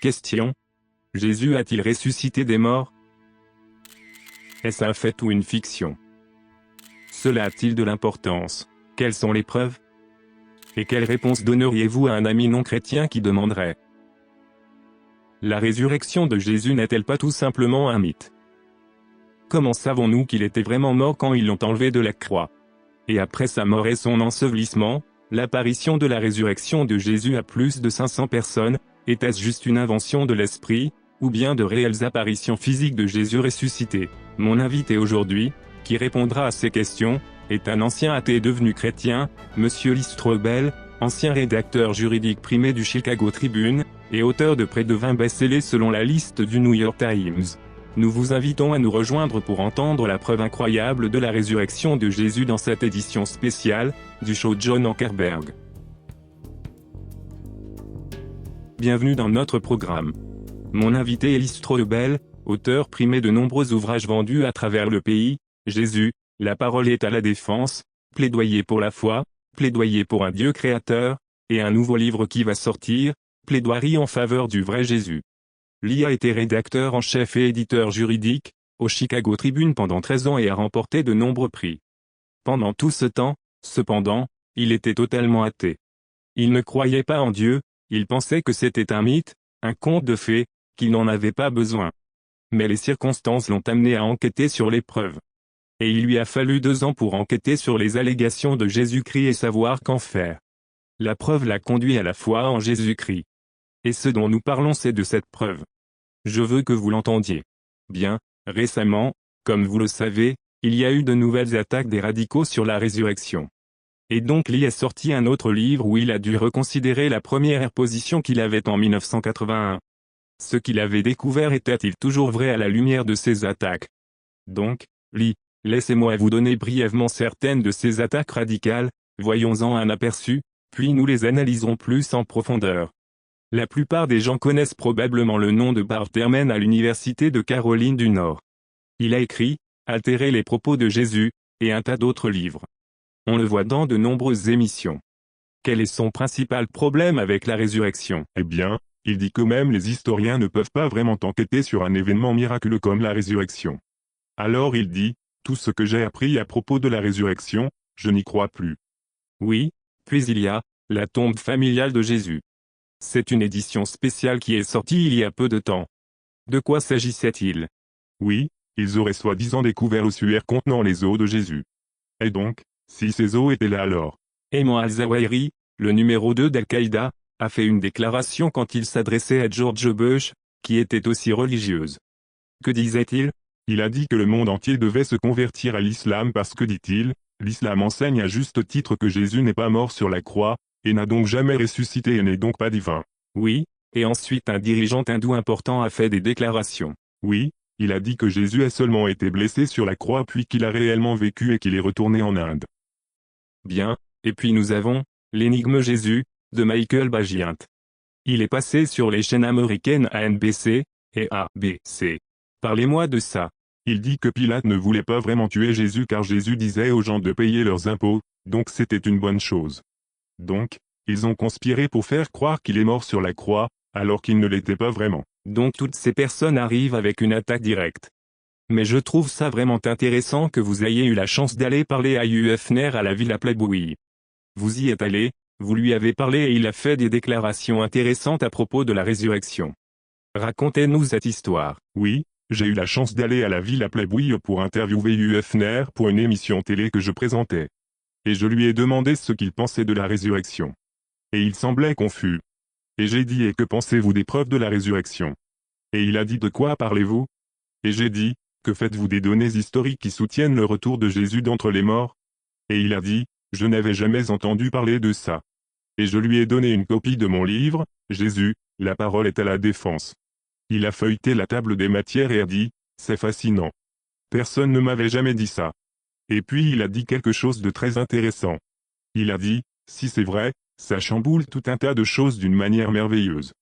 Question. Jésus a-t-il ressuscité des morts? Est-ce un fait ou une fiction? Cela a-t-il de l'importance? Quelles sont les preuves? Et quelle réponse donneriez-vous à un ami non chrétien qui demanderait: la résurrection de Jésus n'est-elle pas tout simplement un mythe? Comment savons-nous qu'il était vraiment mort quand ils l'ont enlevé de la croix? Et après sa mort et son ensevelissement, l'apparition de la résurrection de Jésus à plus de 500 personnes, était-ce juste une invention de l'esprit, ou bien de réelles apparitions physiques de Jésus ressuscité? Mon invité aujourd'hui, qui répondra à ces questions, est un ancien athée devenu chrétien, Monsieur Lee Strobel, ancien rédacteur juridique primé du Chicago Tribune, et auteur de près de 20 best-sellers selon la liste du New York Times. Nous vous invitons à nous rejoindre pour entendre la preuve incroyable de la résurrection de Jésus dans cette édition spéciale, du show John Ankerberg. Bienvenue dans notre programme. Mon invité est Lee Strobel, auteur primé de nombreux ouvrages vendus à travers le pays, Jésus, la parole est à la défense, plaidoyer pour la foi, plaidoyer pour un Dieu créateur, et un nouveau livre qui va sortir, plaidoirie en faveur du vrai Jésus. Lee a été rédacteur en chef et éditeur juridique, au Chicago Tribune pendant 13 ans et a remporté de nombreux prix. Pendant tout ce temps, cependant, il était totalement athée. Il ne croyait pas en Dieu, il pensait que c'était un mythe, un conte de fées, qu'il n'en avait pas besoin. Mais les circonstances l'ont amené à enquêter sur les preuves. Et il lui a fallu 2 ans pour enquêter sur les allégations de Jésus-Christ et savoir qu'en faire. La preuve l'a conduit à la foi en Jésus-Christ. Et ce dont nous parlons, c'est de cette preuve. Je veux que vous l'entendiez. Bien, récemment, comme vous le savez, il y a eu de nouvelles attaques des radicaux sur la résurrection. Et donc Lee a sorti un autre livre où il a dû reconsidérer la première position qu'il avait en 1981. Ce qu'il avait découvert était-il toujours vrai à la lumière de ces attaques? Donc, Lee, laissez-moi vous donner brièvement certaines de ces attaques radicales, voyons-en un aperçu, puis nous les analyserons plus en profondeur. La plupart des gens connaissent probablement le nom de Bart Ehrman à l'Université de Caroline du Nord. Il a écrit « Altérer les propos de Jésus » et un tas d'autres livres. On le voit dans de nombreuses émissions. Quel est son principal problème avec la résurrection? Eh bien, il dit que même les historiens ne peuvent pas vraiment enquêter sur un événement miraculeux comme la résurrection. Alors il dit, tout ce que j'ai appris à propos de la résurrection, je n'y crois plus. Oui, puis il y a la tombe familiale de Jésus. C'est une édition spéciale qui est sortie il y a peu de temps. De quoi s'agissait-il? Oui, ils auraient soi-disant découvert l'ossuaire contenant les os de Jésus. Et donc, si ces os étaient là alors? Ayman al-Zawahiri, le numéro 2 d'Al-Qaïda, a fait une déclaration quand il s'adressait à George Bush, qui était aussi religieuse. Que disait-il? Il a dit que le monde entier devait se convertir à l'islam parce que, dit-il, l'islam enseigne à juste titre que Jésus n'est pas mort sur la croix, et n'a donc jamais ressuscité et n'est donc pas divin. Oui, et ensuite un dirigeant hindou important a fait des déclarations. Oui, il a dit que Jésus a seulement été blessé sur la croix puis qu'il a réellement vécu et qu'il est retourné en Inde. Bien, et puis nous avons l'énigme Jésus, de Michael Bagiant. Il est passé sur les chaînes américaines NBC et ABC. Parlez-moi de ça. Il dit que Pilate ne voulait pas vraiment tuer Jésus car Jésus disait aux gens de payer leurs impôts, donc c'était une bonne chose. Donc, ils ont conspiré pour faire croire qu'il est mort sur la croix, alors qu'il ne l'était pas vraiment. Donc toutes ces personnes arrivent avec une attaque directe. Mais je trouve ça vraiment intéressant que vous ayez eu la chance d'aller parler à Hugh Hefner à la Villa Playboy. Vous y êtes allé, vous lui avez parlé et il a fait des déclarations intéressantes à propos de la résurrection. Racontez-nous cette histoire. Oui, j'ai eu la chance d'aller à la Villa Playboy pour interviewer Hugh Hefner pour une émission télé que je présentais. Et je lui ai demandé ce qu'il pensait de la résurrection. Et il semblait confus. Et j'ai dit « Et que pensez-vous des preuves de la résurrection ?» Et il a dit « De quoi parlez-vous » Et j'ai dit « Que faites-vous des données historiques qui soutiennent le retour de Jésus d'entre les morts ?» Et il a dit « Je n'avais jamais entendu parler de ça. » Et je lui ai donné une copie de mon livre, Jésus, la parole est à la défense. Il a feuilleté la table des matières et a dit « C'est fascinant. Personne ne m'avait jamais dit ça. » Et puis il a dit quelque chose de très intéressant. Il a dit, si c'est vrai, ça chamboule tout un tas de choses d'une manière merveilleuse.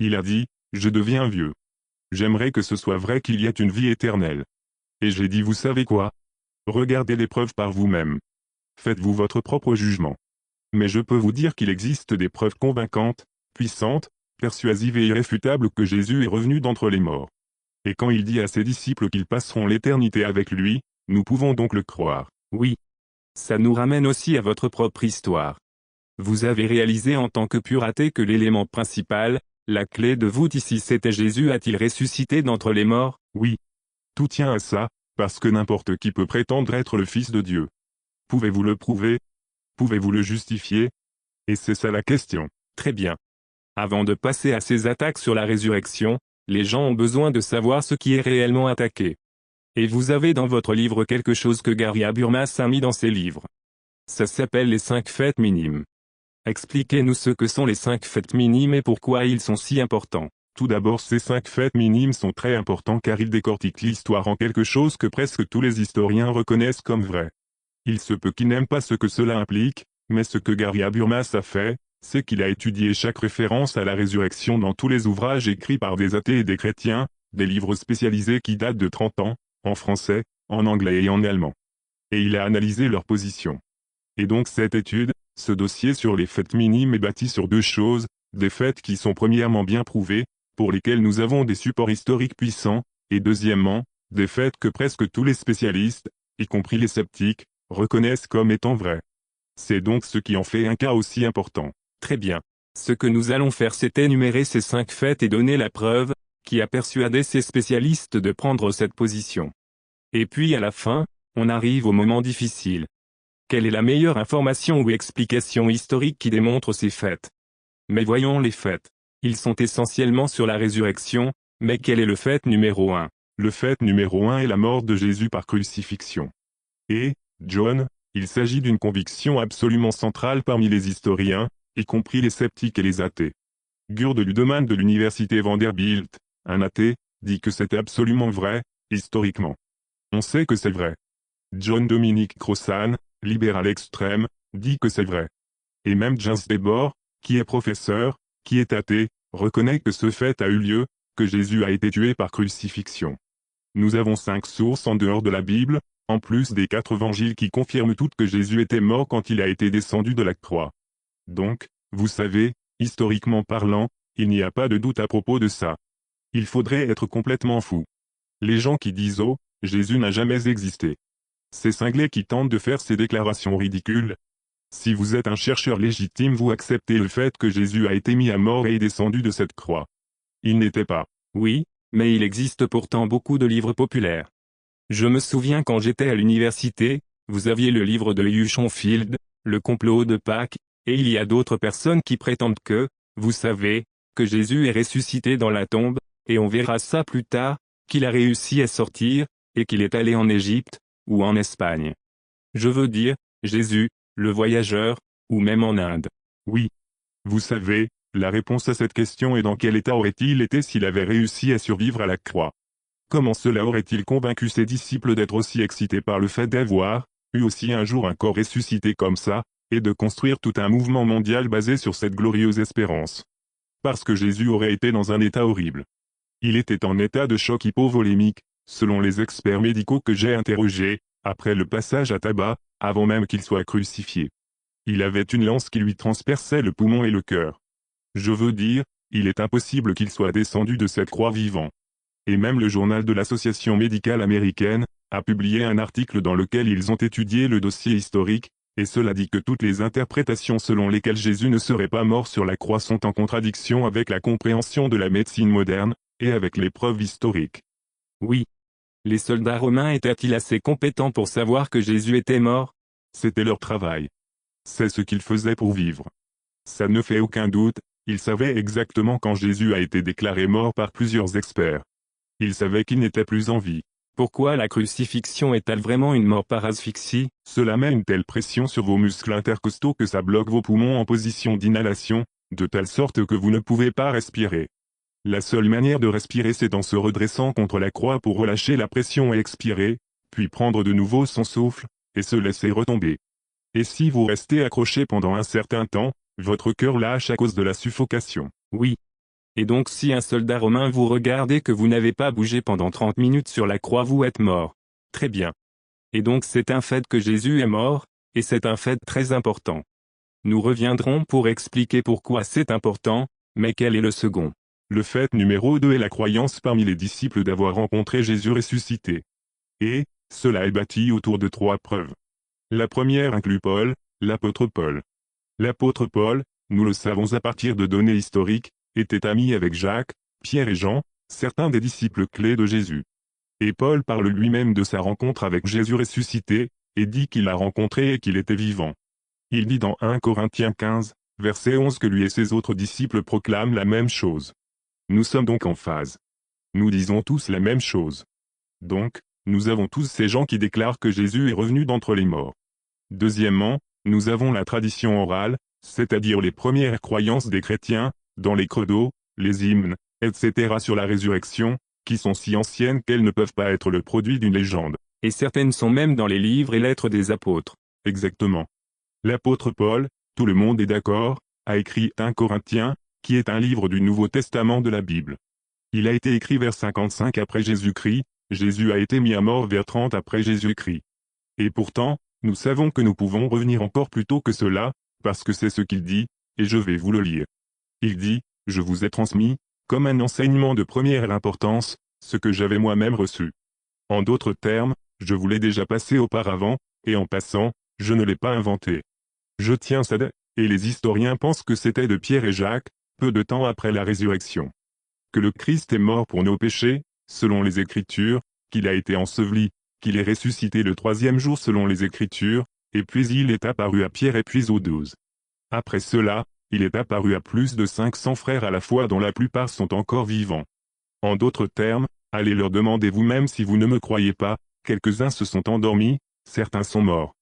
Il a dit, je deviens vieux. J'aimerais que ce soit vrai qu'il y ait une vie éternelle. Et j'ai dit, vous savez quoi? Regardez les preuves par vous-même. Faites-vous votre propre jugement. Mais je peux vous dire qu'il existe des preuves convaincantes, puissantes, persuasive et irréfutable que Jésus est revenu d'entre les morts. Et quand il dit à ses disciples qu'ils passeront l'éternité avec lui, nous pouvons donc le croire. Oui. Ça nous ramène aussi à votre propre histoire. Vous avez réalisé en tant que pur athée que l'élément principal, la clé de voûte ici c'était Jésus a-t-il ressuscité d'entre les morts? Oui. Tout tient à ça, parce que n'importe qui peut prétendre être le Fils de Dieu. Pouvez-vous le prouver? Pouvez-vous le justifier? Et c'est ça la question. Très bien. Avant de passer à ces attaques sur la résurrection, les gens ont besoin de savoir ce qui est réellement attaqué. Et vous avez dans votre livre quelque chose que Gary Habermas a mis dans ses livres. Ça s'appelle les 5 faits minimes. Expliquez-nous ce que sont les 5 faits minimes et pourquoi ils sont si importants. Tout d'abord, ces 5 faits minimes sont très importants car ils décortiquent l'histoire en quelque chose que presque tous les historiens reconnaissent comme vrai. Il se peut qu'ils n'aiment pas ce que cela implique, mais ce que Gary Habermas a fait, c'est qu'il a étudié chaque référence à la résurrection dans tous les ouvrages écrits par des athées et des chrétiens, des livres spécialisés qui datent de 30 ans, en français, en anglais et en allemand. Et il a analysé leur position. Et donc cette étude, ce dossier sur les faits minimes est bâti sur 2 choses, des faits qui sont premièrement bien prouvés, pour lesquels nous avons des supports historiques puissants, et deuxièmement, des faits que presque tous les spécialistes, y compris les sceptiques, reconnaissent comme étant vrais. C'est donc ce qui en fait un cas aussi important. Très bien. Ce que nous allons faire c'est énumérer ces 5 faits et donner la preuve, qui a persuadé ces spécialistes de prendre cette position. Et puis à la fin, on arrive au moment difficile. Quelle est la meilleure information ou explication historique qui démontre ces faits? Mais voyons les faits. Ils sont essentiellement sur la résurrection, mais quel est le fait numéro 1? Le fait numéro 1 est la mort de Jésus par crucifixion. Et, John, il s'agit d'une conviction absolument centrale parmi les historiens, y compris les sceptiques et les athées. Gerd Ludemann de l'université Vanderbilt, un athée, dit que c'était absolument vrai, historiquement. On sait que c'est vrai. John Dominic Crossan, libéral extrême, dit que c'est vrai. Et même James Debord, qui est professeur, qui est athée, reconnaît que ce fait a eu lieu, que Jésus a été tué par crucifixion. Nous avons 5 sources en dehors de la Bible, en plus des 4 évangiles qui confirment toutes que Jésus était mort quand il a été descendu de la croix. Donc, vous savez, historiquement parlant, il n'y a pas de doute à propos de ça. Il faudrait être complètement fou. Les gens qui disent « Oh, Jésus n'a jamais existé ». Ces cinglés qui tentent de faire ces déclarations ridicules. Si vous êtes un chercheur légitime, vous acceptez le fait que Jésus a été mis à mort et est descendu de cette croix. Il n'était pas. Oui, mais il existe pourtant beaucoup de livres populaires. Je me souviens quand j'étais à l'université, vous aviez le livre de Hugh Schonfield, Le complot de Pâques, et il y a d'autres personnes qui prétendent que, vous savez, que Jésus est ressuscité dans la tombe, et on verra ça plus tard, qu'il a réussi à sortir, et qu'il est allé en Égypte, ou en Espagne. Je veux dire, Jésus, le voyageur, ou même en Inde. Oui. Vous savez, la réponse à cette question est dans quel état aurait-il été s'il avait réussi à survivre à la croix? Comment cela aurait-il convaincu ses disciples d'être aussi excités par le fait d'avoir eu aussi un jour un corps ressuscité comme ça, et de construire tout un mouvement mondial basé sur cette glorieuse espérance? Parce que Jésus aurait été dans un état horrible. Il était en état de choc hypovolémique, selon les experts médicaux que j'ai interrogés, après le passage à tabac, avant même qu'il soit crucifié. Il avait une lance qui lui transperçait le poumon et le cœur. Je veux dire, il est impossible qu'il soit descendu de cette croix vivant. Et même le journal de l'Association médicale américaine a publié un article dans lequel ils ont étudié le dossier historique, et cela dit que toutes les interprétations selon lesquelles Jésus ne serait pas mort sur la croix sont en contradiction avec la compréhension de la médecine moderne, et avec les preuves historiques. Oui. Les soldats romains étaient-ils assez compétents pour savoir que Jésus était mort? C'était leur travail. C'est ce qu'ils faisaient pour vivre. Ça ne fait aucun doute, ils savaient exactement quand Jésus a été déclaré mort par plusieurs experts. Ils savaient qu'il n'était plus en vie. Pourquoi la crucifixion est-elle vraiment une mort par asphyxie? Cela met une telle pression sur vos muscles intercostaux que ça bloque vos poumons en position d'inhalation, de telle sorte que vous ne pouvez pas respirer. La seule manière de respirer c'est en se redressant contre la croix pour relâcher la pression et expirer, puis prendre de nouveau son souffle, et se laisser retomber. Et si vous restez accroché pendant un certain temps, votre cœur lâche à cause de la suffocation. Oui. Et donc si un soldat romain vous regarde et que vous n'avez pas bougé pendant 30 minutes sur la croix, vous êtes mort. Très bien. Et donc c'est un fait que Jésus est mort, et c'est un fait très important. Nous reviendrons pour expliquer pourquoi c'est important, Mais quel est le second? Le fait numéro 2 est la croyance parmi les disciples d'avoir rencontré Jésus ressuscité. Et, cela est bâti autour de 3 preuves. La première inclut Paul, l'apôtre Paul. L'apôtre Paul, nous le savons à partir de données historiques, était ami avec Jacques, Pierre et Jean, certains des disciples clés de Jésus. Et Paul parle lui-même de sa rencontre avec Jésus ressuscité, et dit qu'il l'a rencontré et qu'il était vivant. Il dit dans 1 Corinthiens 15, verset 11 que lui et ses autres disciples proclament la même chose. Nous sommes donc en phase. Nous disons tous la même chose. Donc, nous avons tous ces gens qui déclarent que Jésus est revenu d'entre les morts. Deuxièmement, nous avons la tradition orale, c'est-à-dire les premières croyances des chrétiens, dans les credos, les hymnes, etc. sur la résurrection, qui sont si anciennes qu'elles ne peuvent pas être le produit d'une légende. Et certaines sont même dans les livres et lettres des apôtres. Exactement. L'apôtre Paul, tout le monde est d'accord, a écrit 1 Corinthiens, qui est un livre du Nouveau Testament de la Bible. Il a été écrit vers 55 après Jésus-Christ, Jésus a été mis à mort vers 30 après Jésus-Christ. Et pourtant, nous savons que nous pouvons revenir encore plus tôt que cela, parce que c'est ce qu'il dit, et je vais vous le lire. Il dit, « Je vous ai transmis, comme un enseignement de première importance, ce que j'avais moi-même reçu. En d'autres termes, je vous l'ai déjà passé auparavant, et en passant, je ne l'ai pas inventé. Je tiens ça et les historiens pensent que c'était de Pierre et Jacques, peu de temps après la résurrection. Que le Christ est mort pour nos péchés, selon les Écritures, qu'il a été enseveli, qu'il est ressuscité le 3e jour selon les Écritures, et puis il est apparu à Pierre et puis aux 12. Après cela, il est apparu à plus de 500 frères à la fois dont la plupart sont encore vivants. En d'autres termes, allez leur demander vous-même si vous ne me croyez pas, quelques-uns se sont endormis, certains sont morts.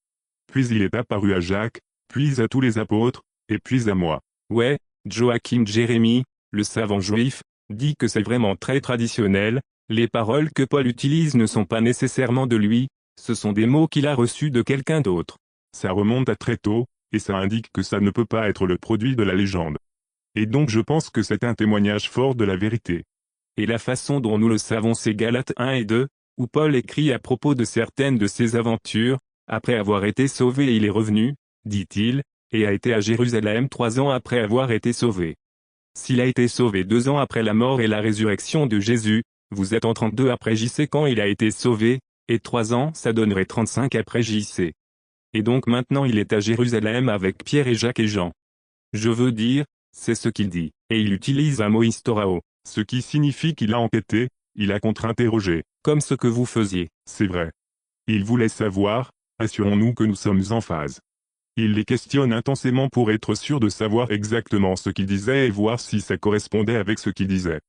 Puis il est apparu à Jacques, puis à tous les apôtres, et puis à moi. » Ouais, Joachim Jérémie, le savant juif, dit que c'est vraiment très traditionnel, les paroles que Paul utilise ne sont pas nécessairement de lui, ce sont des mots qu'il a reçus de quelqu'un d'autre. Ça remonte à très tôt, et ça indique que ça ne peut pas être le produit de la légende. Et donc je pense que c'est un témoignage fort de la vérité. Et la façon dont nous le savons c'est Galates 1 et 2, où Paul écrit à propos de certaines de ses aventures, après avoir été sauvé il est revenu, dit-il, et a été à Jérusalem 3 ans après avoir été sauvé. S'il a été sauvé 2 ans après la mort et la résurrection de Jésus, vous êtes en 32 après JC quand il a été sauvé, et 3 ans ça donnerait 35 après JC. Et donc maintenant il est à Jérusalem avec Pierre et Jacques et Jean. Je veux dire, c'est ce qu'il dit, et il utilise un mot historao. Ce qui signifie qu'il a enquêté, il a contre-interrogé. Comme ce que vous faisiez. C'est vrai. Il voulait savoir, assurons-nous que nous sommes en phase. Il les questionne intensément pour être sûr de savoir exactement ce qu'il disait et voir si ça correspondait avec ce qu'il disait.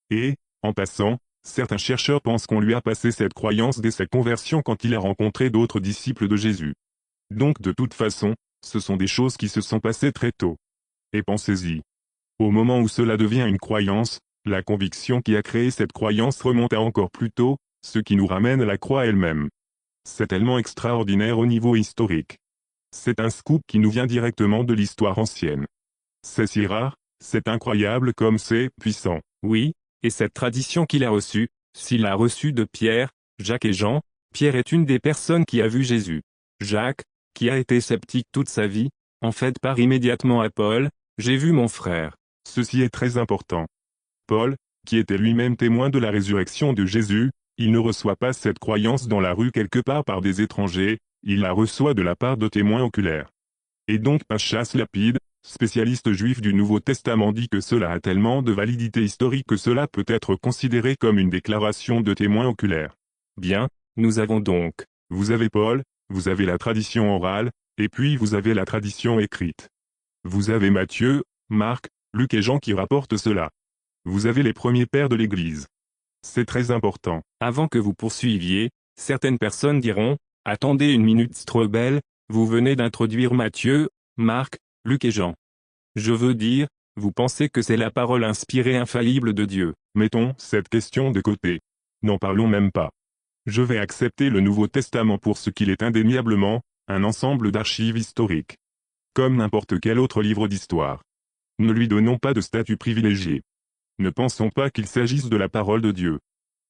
Et, en passant, certains chercheurs pensent qu'on lui a passé cette croyance dès sa conversion quand il a rencontré d'autres disciples de Jésus. Donc de toute façon, ce sont des choses qui se sont passées très tôt. Et pensez-y. Au moment où cela devient une croyance, la conviction qui a créé cette croyance remonte à encore plus tôt, ce qui nous ramène à la croix elle-même. C'est tellement extraordinaire au niveau historique. C'est un scoop qui nous vient directement de l'histoire ancienne. C'est si rare, c'est incroyable comme c'est puissant. Oui, et cette tradition qu'il a reçue, s'il l'a reçue de Pierre, Jacques et Jean, Pierre est une des personnes qui a vu Jésus. Jacques, qui a été sceptique toute sa vie, en fait part immédiatement à Paul, « J'ai vu mon frère ». Ceci est très important. Paul, qui était lui-même témoin de la résurrection de Jésus, il ne reçoit pas cette croyance dans la rue quelque part par des étrangers, il la reçoit de la part de témoins oculaires. Et donc Pinchas Lapide, spécialiste juif du Nouveau Testament dit que cela a tellement de validité historique que cela peut être considéré comme une déclaration de témoins oculaires. Bien, nous avons donc, vous avez Paul, vous avez la tradition orale, et puis vous avez la tradition écrite. Vous avez Matthieu, Marc, Luc et Jean qui rapportent cela. Vous avez les premiers pères de l'Église. C'est très important. Avant que vous poursuiviez, certaines personnes diront, « Attendez une minute Strobel, vous venez d'introduire Matthieu, Marc, Luc et Jean. Je veux dire, vous pensez que c'est la parole inspirée infaillible de Dieu. » Mettons cette question de côté. N'en parlons même pas. Je vais accepter le Nouveau Testament pour ce qu'il est indéniablement, un ensemble d'archives historiques. Comme n'importe quel autre livre d'histoire. Ne lui donnons pas de statut privilégié. Ne pensons pas qu'il s'agisse de la parole de Dieu.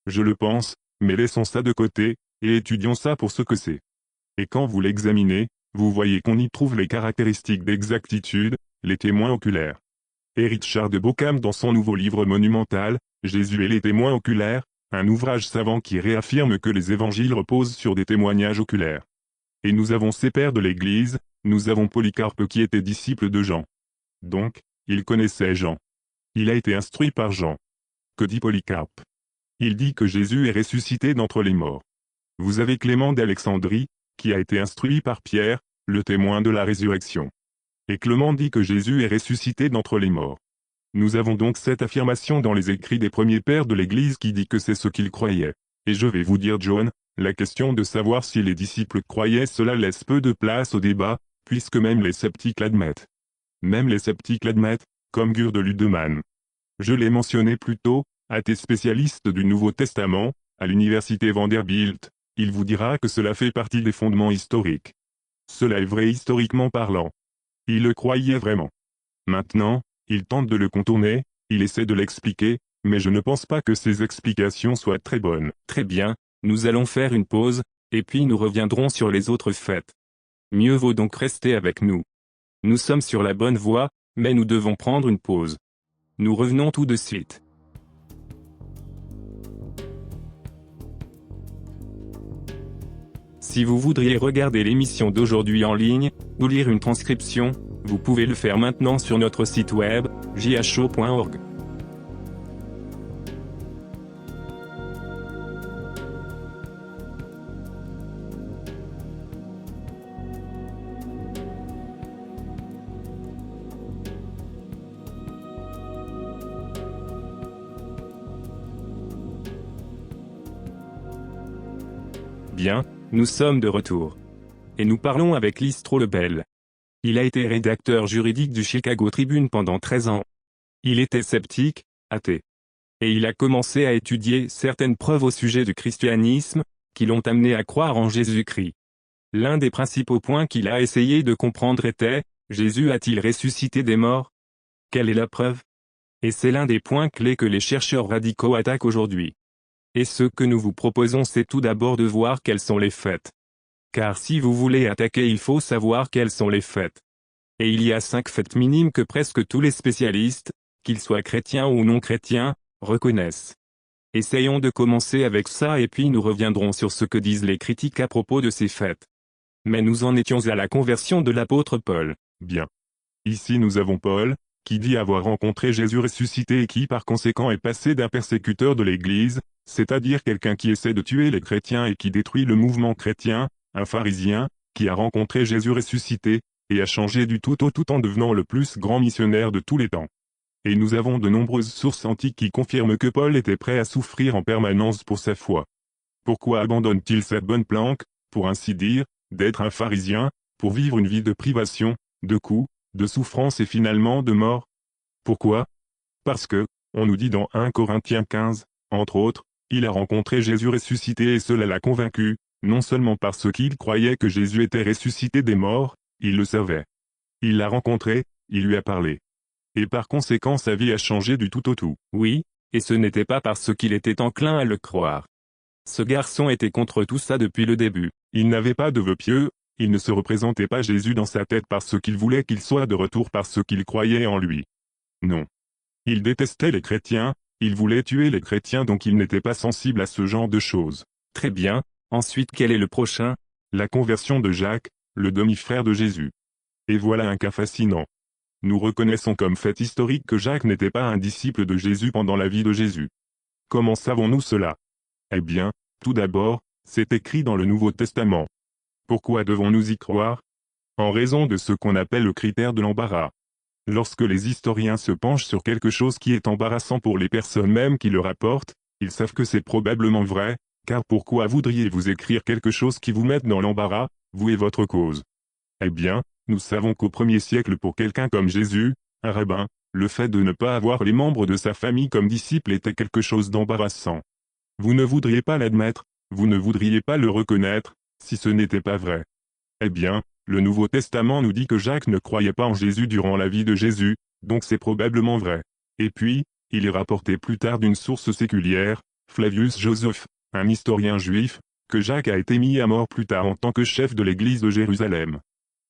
Je le pense, mais laissons ça de côté, et étudions ça pour ce que c'est. Et quand vous l'examinez, vous voyez qu'on y trouve les caractéristiques d'exactitude, les témoins oculaires. Et Richard de Bauckham dans son nouveau livre monumental, Jésus et les témoins oculaires, un ouvrage savant qui réaffirme que les évangiles reposent sur des témoignages oculaires. Et nous avons ces pères de l'Église, nous avons Polycarpe qui était disciple de Jean. Donc, il connaissait Jean. Il a été instruit par Jean. Que dit Polycarpe? Il dit que Jésus est ressuscité d'entre les morts. Vous avez Clément d'Alexandrie, qui a été instruit par Pierre, le témoin de la résurrection. Et Clément dit que Jésus est ressuscité d'entre les morts. Nous avons donc cette affirmation dans les écrits des premiers pères de l'Église qui dit que c'est ce qu'ils croyaient. Et je vais vous dire John, la question de savoir si les disciples croyaient cela laisse peu de place au débat, puisque même les sceptiques l'admettent. Même les sceptiques l'admettent, comme Gurd de Ludemann. Je l'ai mentionné plus tôt, athée spécialiste du Nouveau Testament, à l'université Vanderbilt, il vous dira que cela fait partie des fondements historiques. Cela est vrai historiquement parlant. Il le croyait vraiment. Maintenant, il tente de le contourner, il essaie de l'expliquer, mais je ne pense pas que ses explications soient très bonnes. Très bien, nous allons faire une pause, et puis nous reviendrons sur les autres faits. Mieux vaut donc rester avec nous. Nous sommes sur la bonne voie, mais nous devons prendre une pause. Nous revenons tout de suite. Si vous voudriez regarder l'émission d'aujourd'hui en ligne, ou lire une transcription, vous pouvez le faire maintenant sur notre site web, jho.org. Bien, nous sommes de retour. Et nous parlons avec Listro Lebel. Il a été rédacteur juridique du Chicago Tribune pendant 13 ans. Il était sceptique, athée. Et il a commencé à étudier certaines preuves au sujet du christianisme, qui l'ont amené à croire en Jésus-Christ. L'un des principaux points qu'il a essayé de comprendre était, Jésus a-t-il ressuscité des morts? Quelle est la preuve? Et c'est l'un des points clés que les chercheurs radicaux attaquent aujourd'hui. Et ce que nous vous proposons c'est tout d'abord de voir quels sont les faits. Car si vous voulez attaquer il faut savoir quels sont les faits. Et il y a 5 faits minimes que presque tous les spécialistes, qu'ils soient chrétiens ou non chrétiens, reconnaissent. Essayons de commencer avec ça et puis nous reviendrons sur ce que disent les critiques à propos de ces faits. Mais nous en étions à la conversion de l'apôtre Paul. Bien. Ici nous avons Paul, qui dit avoir rencontré Jésus ressuscité et qui par conséquent est passé d'un persécuteur de l'Église, c'est-à-dire quelqu'un qui essaie de tuer les chrétiens et qui détruit le mouvement chrétien, un pharisien, qui a rencontré Jésus ressuscité, et a changé du tout au tout en devenant le plus grand missionnaire de tous les temps. Et nous avons de nombreuses sources antiques qui confirment que Paul était prêt à souffrir en permanence pour sa foi. Pourquoi abandonne-t-il cette bonne planque, pour ainsi dire, d'être un pharisien, pour vivre une vie de privation, de coups, de souffrance et finalement de mort? Pourquoi? Parce que, on nous dit dans 1 Corinthiens 15, entre autres, il a rencontré Jésus ressuscité et cela l'a convaincu, non seulement parce qu'il croyait que Jésus était ressuscité des morts, il le savait. Il l'a rencontré, il lui a parlé. Et par conséquent sa vie a changé du tout au tout. Oui, et ce n'était pas parce qu'il était enclin à le croire. Ce garçon était contre tout ça depuis le début. Il n'avait pas de vœux pieux, il ne se représentait pas Jésus dans sa tête parce qu'il voulait qu'il soit de retour parce qu'il croyait en lui. Non. Il détestait les chrétiens, il voulait tuer les chrétiens donc il n'était pas sensible à ce genre de choses. Très bien, ensuite quel est le prochain? La conversion de Jacques, le demi-frère de Jésus. Et voilà un cas fascinant. Nous reconnaissons comme fait historique que Jacques n'était pas un disciple de Jésus pendant la vie de Jésus. Comment savons-nous cela? Eh bien, tout d'abord, c'est écrit dans le Nouveau Testament. Pourquoi devons-nous y croire? En raison de ce qu'on appelle le critère de l'embarras. Lorsque les historiens se penchent sur quelque chose qui est embarrassant pour les personnes même qui le rapportent, ils savent que c'est probablement vrai, car pourquoi voudriez-vous écrire quelque chose qui vous mette dans l'embarras, vous et votre cause? Eh bien, nous savons qu'au 1er siècle pour quelqu'un comme Jésus, un rabbin, le fait de ne pas avoir les membres de sa famille comme disciples était quelque chose d'embarrassant. Vous ne voudriez pas l'admettre, vous ne voudriez pas le reconnaître, si ce n'était pas vrai. Eh bien, le Nouveau Testament nous dit que Jacques ne croyait pas en Jésus durant la vie de Jésus, donc c'est probablement vrai. Et puis, il est rapporté plus tard d'une source séculière, Flavius Joseph, un historien juif, que Jacques a été mis à mort plus tard en tant que chef de l'église de Jérusalem.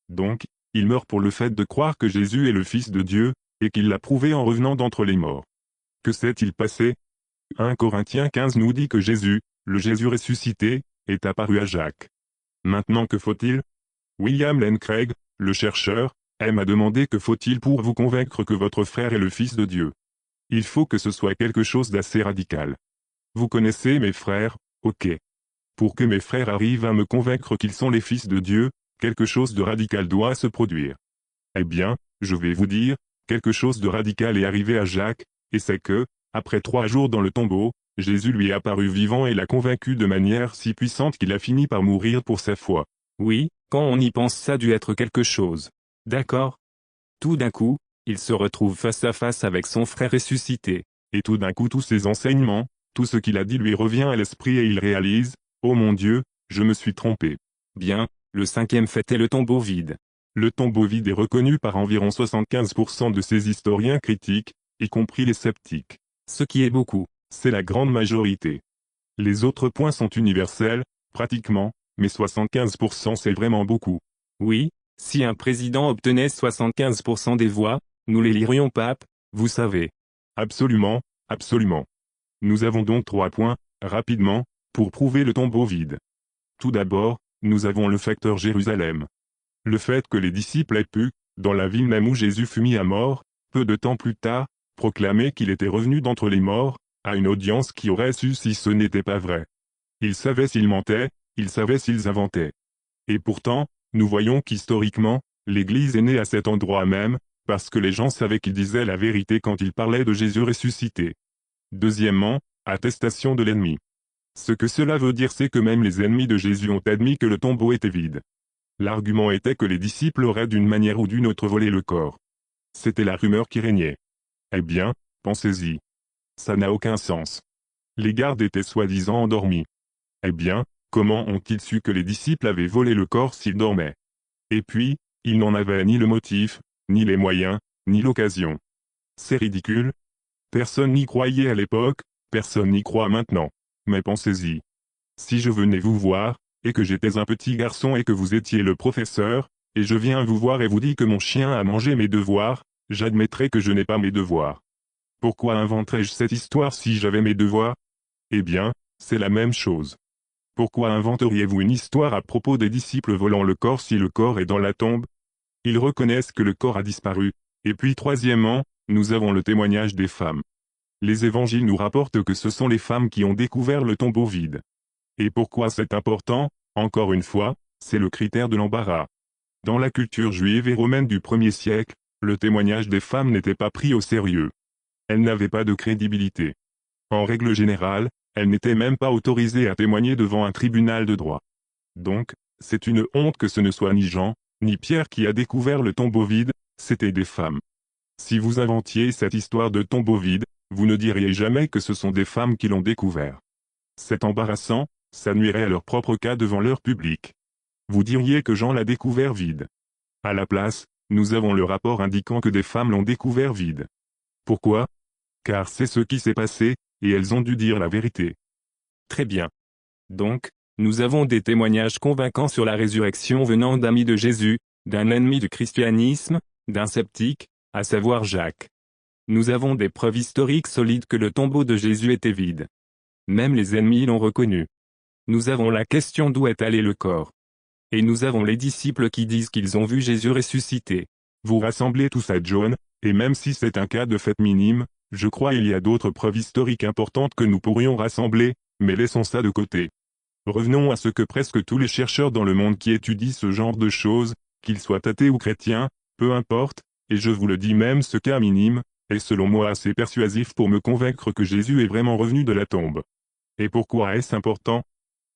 Donc, il meurt pour le fait de croire que Jésus est le Fils de Dieu, et qu'il l'a prouvé en revenant d'entre les morts. Que s'est-il passé? 1 Corinthiens 15 nous dit que Jésus, le Jésus ressuscité, est apparu à Jacques. Maintenant que faut-il? William Lane Craig, le chercheur, m'a demandé que faut-il pour vous convaincre que votre frère est le Fils de Dieu. Il faut que ce soit quelque chose d'assez radical. Vous connaissez mes frères, ok. Pour que mes frères arrivent à me convaincre qu'ils sont les fils de Dieu, quelque chose de radical doit se produire. Eh bien, je vais vous dire, quelque chose de radical est arrivé à Jacques, et c'est que, après 3 jours dans le tombeau, Jésus lui est apparu vivant et l'a convaincu de manière si puissante qu'il a fini par mourir pour sa foi. Oui, quand on y pense ça a dû être quelque chose. D'accord? Tout d'un coup, il se retrouve face à face avec son frère ressuscité. Et tout d'un coup tous ses enseignements, tout ce qu'il a dit lui revient à l'esprit et il réalise, « Oh mon Dieu, je me suis trompé. » Bien, le 5e fait est le tombeau vide. Le tombeau vide est reconnu par environ 75% de ces historiens critiques, y compris les sceptiques. Ce qui est beaucoup. C'est la grande majorité. Les autres points sont universels, pratiquement, mais 75% c'est vraiment beaucoup. Oui, si un président obtenait 75% des voix, nous l'élirions pape, vous savez. Absolument, absolument. Nous avons donc 3 points, rapidement, pour prouver le tombeau vide. Tout d'abord, nous avons le facteur Jérusalem. Le fait que les disciples aient pu, dans la ville même où Jésus fut mis à mort, peu de temps plus tard, proclamer qu'il était revenu d'entre les morts, à une audience qui aurait su si ce n'était pas vrai. Ils savaient s'ils mentaient, ils savaient s'ils inventaient. Et pourtant, nous voyons qu'historiquement, l'Église est née à cet endroit même, parce que les gens savaient qu'ils disaient la vérité quand ils parlaient de Jésus ressuscité. Deuxièmement, attestation de l'ennemi. Ce que cela veut dire c'est que même les ennemis de Jésus ont admis que le tombeau était vide. L'argument était que les disciples auraient d'une manière ou d'une autre volé le corps. C'était la rumeur qui régnait. Eh bien, pensez-y. Ça n'a aucun sens. Les gardes étaient soi-disant endormis. Eh bien, comment ont-ils su que les disciples avaient volé le corps s'ils dormaient? Et puis, ils n'en avaient ni le motif, ni les moyens, ni l'occasion. C'est ridicule. Personne n'y croyait à l'époque, personne n'y croit maintenant. Mais pensez-y. Si je venais vous voir, et que j'étais un petit garçon et que vous étiez le professeur, et je viens vous voir et vous dis que mon chien a mangé mes devoirs, j'admettrais que je n'ai pas mes devoirs. Pourquoi inventerais-je cette histoire si j'avais mes devoirs? Eh bien, c'est la même chose. Pourquoi inventeriez-vous une histoire à propos des disciples volant le corps si le corps est dans la tombe? Ils reconnaissent que le corps a disparu. Et puis troisièmement, nous avons le témoignage des femmes. Les évangiles nous rapportent que ce sont les femmes qui ont découvert le tombeau vide. Et pourquoi c'est important? Encore une fois, c'est le critère de l'embarras. Dans la culture juive et romaine du 1er siècle, le témoignage des femmes n'était pas pris au sérieux. Elles n'avaient pas de crédibilité. En règle générale, elles n'étaient même pas autorisées à témoigner devant un tribunal de droit. Donc, c'est une honte que ce ne soit ni Jean, ni Pierre qui a découvert le tombeau vide, c'était des femmes. Si vous inventiez cette histoire de tombeau vide, vous ne diriez jamais que ce sont des femmes qui l'ont découvert. C'est embarrassant, ça nuirait à leur propre cas devant leur public. Vous diriez que Jean l'a découvert vide. À la place, nous avons le rapport indiquant que des femmes l'ont découvert vide. Pourquoi? Car c'est ce qui s'est passé, et elles ont dû dire la vérité. Très bien. Donc, nous avons des témoignages convaincants sur la résurrection venant d'amis de Jésus, d'un ennemi du christianisme, d'un sceptique, à savoir Jacques. Nous avons des preuves historiques solides que le tombeau de Jésus était vide. Même les ennemis l'ont reconnu. Nous avons la question d'où est allé le corps. Et nous avons les disciples qui disent qu'ils ont vu Jésus ressuscité. Vous rassemblez tout ça, John, et même si c'est un cas de fait minime, je crois il y a d'autres preuves historiques importantes que nous pourrions rassembler, mais laissons ça de côté. Revenons à ce que presque tous les chercheurs dans le monde qui étudient ce genre de choses, qu'ils soient athées ou chrétiens, peu importe, et je vous le dis même ce cas minime, est selon moi assez persuasif pour me convaincre que Jésus est vraiment revenu de la tombe. Et pourquoi est-ce important?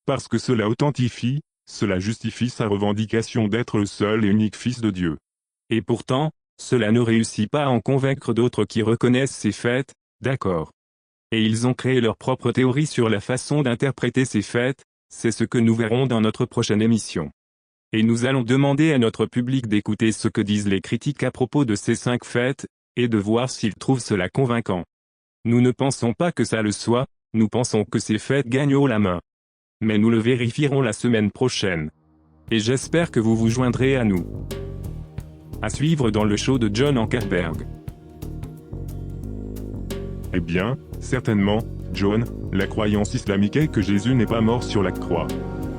Parce que cela authentifie, cela justifie sa revendication d'être le seul et unique Fils de Dieu. Et pourtant, cela ne réussit pas à en convaincre d'autres qui reconnaissent ces faits, d'accord. Et ils ont créé leur propre théorie sur la façon d'interpréter ces faits, c'est ce que nous verrons dans notre prochaine émission. Et nous allons demander à notre public d'écouter ce que disent les critiques à propos de ces 5 faits, et de voir s'ils trouvent cela convaincant. Nous ne pensons pas que ça le soit, nous pensons que ces faits gagnent haut la main. Mais nous le vérifierons la semaine prochaine. Et j'espère que vous vous joindrez à nous. À suivre dans le show de John Ankerberg. Eh bien, certainement, John, la croyance islamique est que Jésus n'est pas mort sur la croix.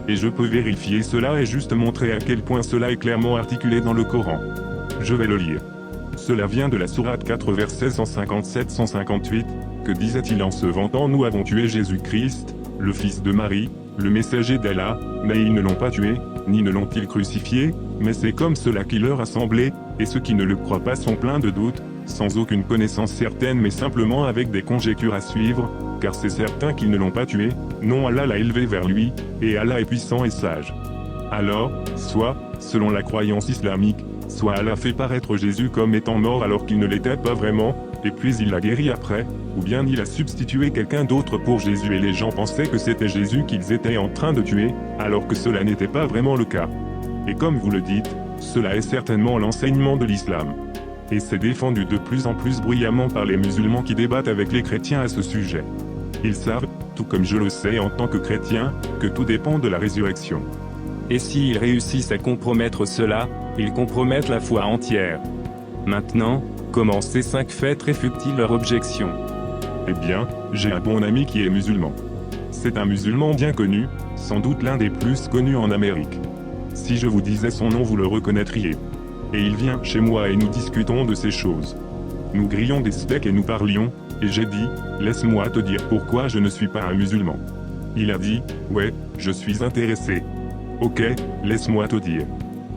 Et je peux vérifier cela et juste montrer à quel point cela est clairement articulé dans le Coran. Je vais le lire. Cela vient de la sourate 4 versets 157-158, que disait-il en se vantant: nous avons tué Jésus-Christ, le fils de Marie, le messager d'Allah, mais ils ne l'ont pas tué, ni ne l'ont-ils crucifié, mais c'est comme cela qui leur a semblé, et ceux qui ne le croient pas sont pleins de doutes, sans aucune connaissance certaine mais simplement avec des conjectures à suivre, car c'est certain qu'ils ne l'ont pas tué, non, Allah l'a élevé vers lui, et Allah est puissant et sage. Alors, soit, selon la croyance islamique, soit Allah fait paraître Jésus comme étant mort alors qu'il ne l'était pas vraiment, et puis il l'a guéri après, ou bien il a substitué quelqu'un d'autre pour Jésus et les gens pensaient que c'était Jésus qu'ils étaient en train de tuer, alors que cela n'était pas vraiment le cas. Et comme vous le dites, cela est certainement l'enseignement de l'islam. Et c'est défendu de plus en plus bruyamment par les musulmans qui débattent avec les chrétiens à ce sujet. Ils savent, tout comme je le sais en tant que chrétien, que tout dépend de la résurrection. Et s'ils réussissent à compromettre cela, ils compromettent la foi entière. Maintenant, comment ces 5 faits réfutent-ils leur objection? Eh bien, j'ai un bon ami qui est musulman. C'est un musulman bien connu, sans doute l'un des plus connus en Amérique. Si je vous disais son nom, vous le reconnaîtriez. Et il vient chez moi et nous discutons de ces choses. Nous grillions des steaks et nous parlions, et j'ai dit, laisse-moi te dire pourquoi je ne suis pas un musulman. Il a dit, ouais, je suis intéressé. Ok, laisse-moi te dire.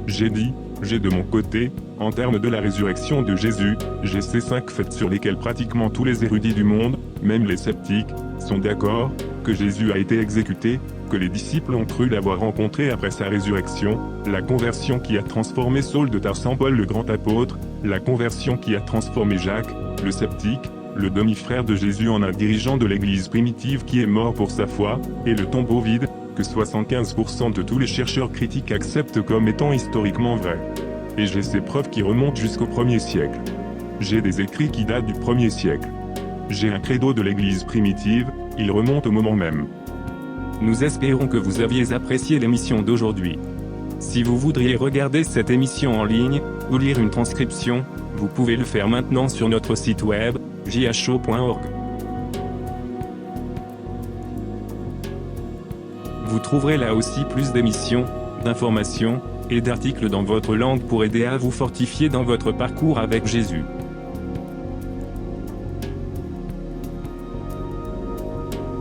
J'ai dit, j'ai de mon côté, en termes de la résurrection de Jésus, j'ai ces 5 faits sur lesquels pratiquement tous les érudits du monde, même les sceptiques, sont d'accord, que Jésus a été exécuté, que les disciples ont cru l'avoir rencontré après sa résurrection, la conversion qui a transformé Saul de Tarse en Paul le grand apôtre, la conversion qui a transformé Jacques, le sceptique, le demi-frère de Jésus en un dirigeant de l'église primitive qui est mort pour sa foi, et le tombeau vide, que 75% de tous les chercheurs critiques acceptent comme étant historiquement vrai. Et j'ai ces preuves qui remontent jusqu'au 1er siècle. J'ai des écrits qui datent du 1er siècle. J'ai un credo de l'église primitive, il remonte au moment même. Nous espérons que vous aviez apprécié l'émission d'aujourd'hui. Si vous voudriez regarder cette émission en ligne, ou lire une transcription, vous pouvez le faire maintenant sur notre site web, jho.org. Vous trouverez là aussi plus d'émissions, d'informations, et d'articles dans votre langue pour aider à vous fortifier dans votre parcours avec Jésus.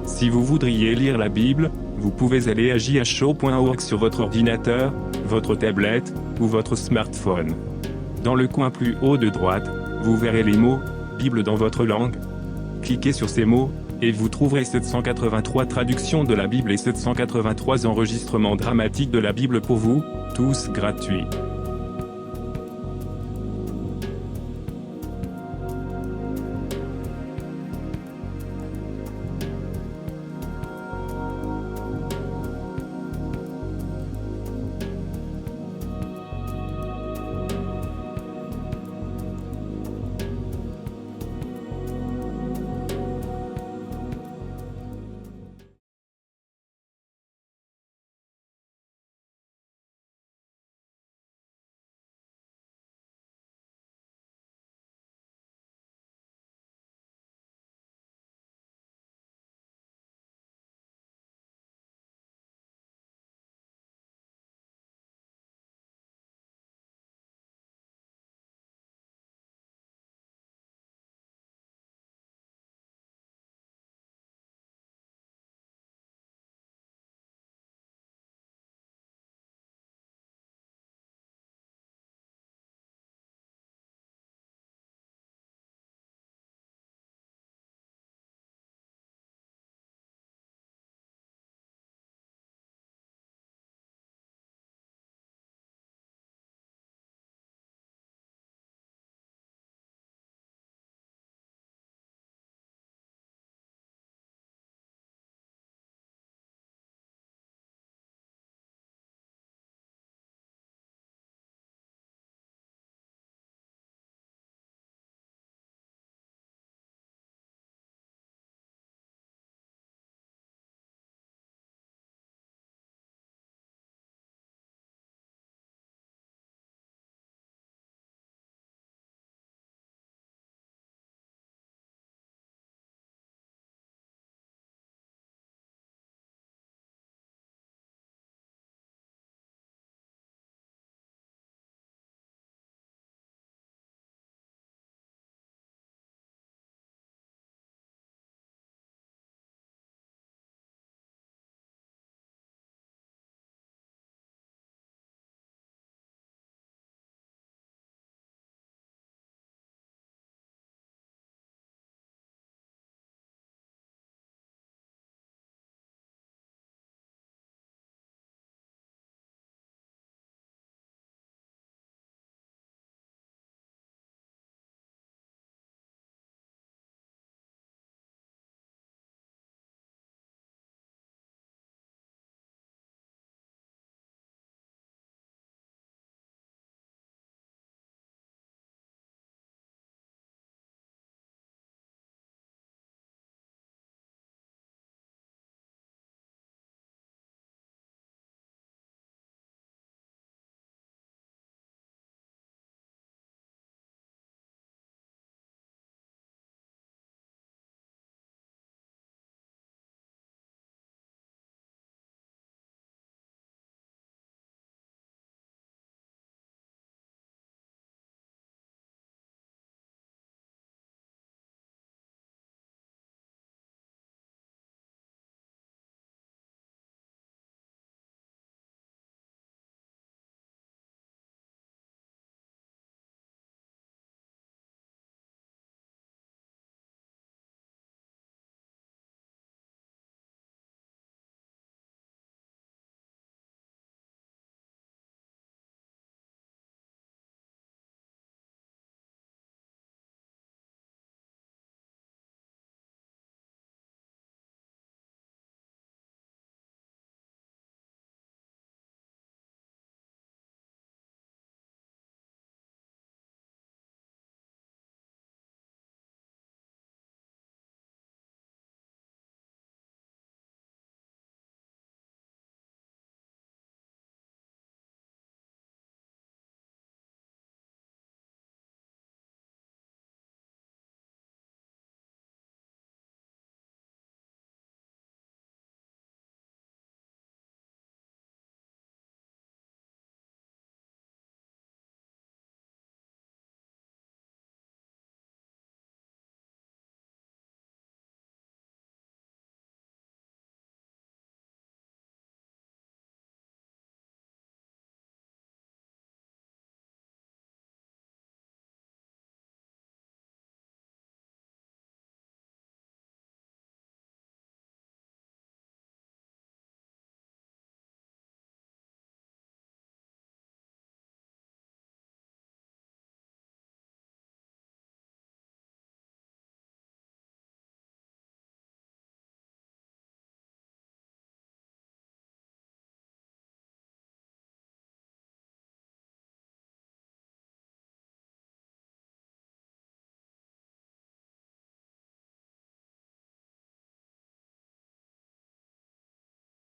Si vous voudriez lire la Bible, vous pouvez aller à jho.org sur votre ordinateur, votre tablette, ou votre smartphone. Dans le coin plus haut de droite, vous verrez les mots « Bible » dans votre langue. Cliquez sur ces mots, et vous trouverez 783 traductions de la Bible et 783 enregistrements dramatiques de la Bible pour vous, tous gratuits.